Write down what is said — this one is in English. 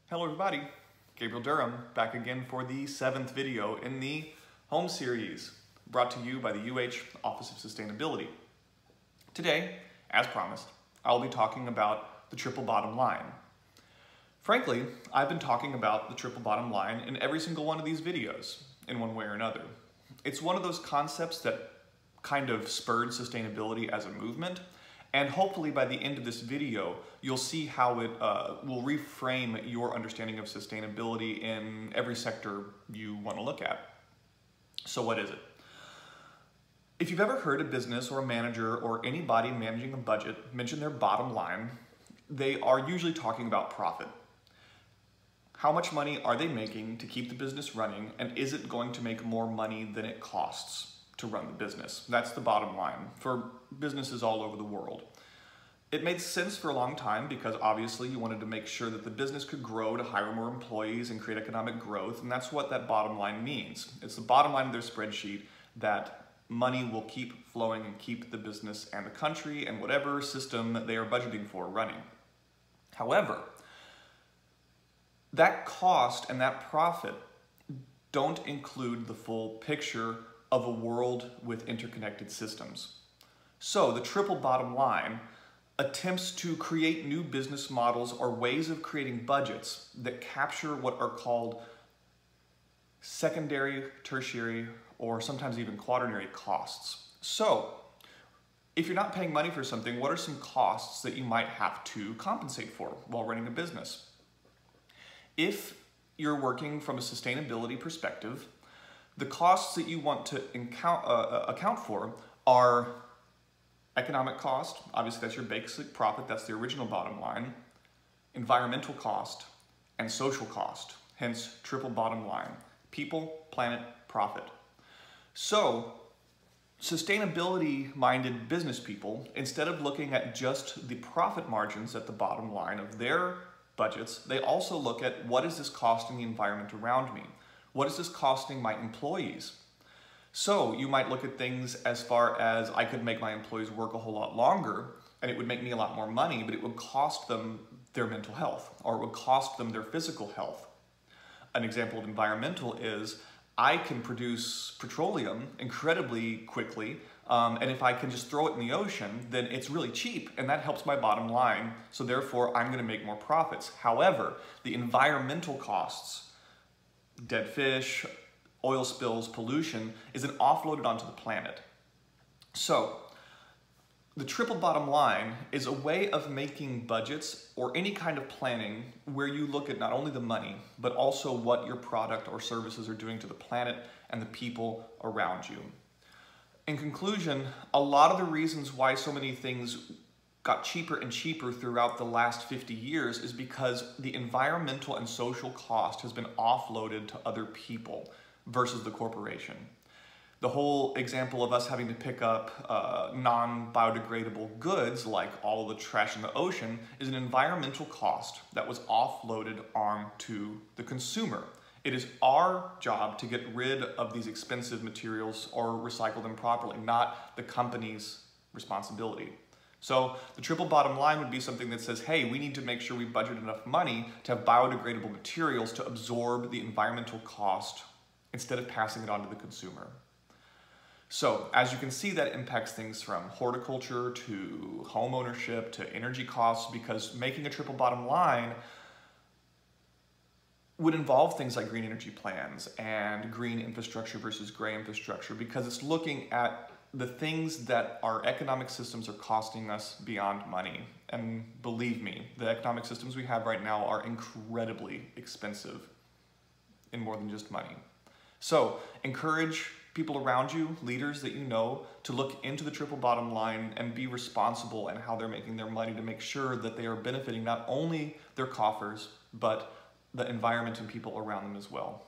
Hello everybody, Gabriel Durham back again for the 7th video in the home series brought to you by the UH Office of Sustainability. Today, as promised, I'll be talking about the triple bottom line. Frankly, I've been talking about the triple bottom line in every single one of these videos in one way or another. It's one of those concepts that kind of spurred sustainability as a movement. And hopefully by the end of this video, you'll see how it will reframe your understanding of sustainability in every sector you want to look at. So what is it? If you've ever heard a business or a manager or anybody managing a budget mention their bottom line, they are usually talking about profit. How much money are they making to keep the business running, and is it going to make more money than it costs to run the business? That's the bottom line for businesses all over the world. It made sense for a long time because obviously you wanted to make sure that the business could grow to hire more employees and create economic growth, and that's what that bottom line means. It's the bottom line of their spreadsheet that money will keep flowing and keep the business and the country and whatever system they are budgeting for running. However, that cost and that profit don't include the full picture of a world with interconnected systems. So the triple bottom line attempts to create new business models or ways of creating budgets that capture what are called secondary, tertiary, or sometimes even quaternary costs. So if you're not paying money for something, what are some costs that you might have to compensate for while running a business? If you're working from a sustainability perspective, the costs that you want to account for are economic cost, obviously that's your basic profit, that's the original bottom line, environmental cost, and social cost, hence triple bottom line, people, planet, profit. So sustainability-minded business people, instead of looking at just the profit margins at the bottom line of their budgets, they also look at what is this costing the environment around me? What is this costing my employees? So you might look at things as far as I could make my employees work a whole lot longer and it would make me a lot more money, but it would cost them their mental health or it would cost them their physical health. An example of environmental is I can produce petroleum incredibly quickly, and if I can just throw it in the ocean, then it's really cheap and that helps my bottom line. So therefore I'm going to make more profits. However, the environmental costs, dead fish, oil spills, pollution, isn't offloaded onto the planet. So the triple bottom line is a way of making budgets or any kind of planning where you look at not only the money, but also what your product or services are doing to the planet and the people around you. In conclusion, a lot of the reasons why so many things got cheaper and cheaper throughout the last 50 years is because the environmental and social cost has been offloaded to other people versus the corporation. The whole example of us having to pick up non-biodegradable goods like all of the trash in the ocean is an environmental cost that was offloaded onto the consumer. It is our job to get rid of these expensive materials or recycle them properly, not the company's responsibility. So the triple bottom line would be something that says, hey, we need to make sure we budget enough money to have biodegradable materials to absorb the environmental cost instead of passing it on to the consumer. So as you can see, that impacts things from horticulture to home ownership to energy costs, because making a triple bottom line would involve things like green energy plans and green infrastructure versus gray infrastructure, because it's looking at the things that our economic systems are costing us beyond money. And believe me, the economic systems we have right now are incredibly expensive in more than just money. So encourage people around you, leaders that you know, to look into the triple bottom line and be responsible in how they're making their money to make sure that they are benefiting not only their coffers, but the environment and people around them as well.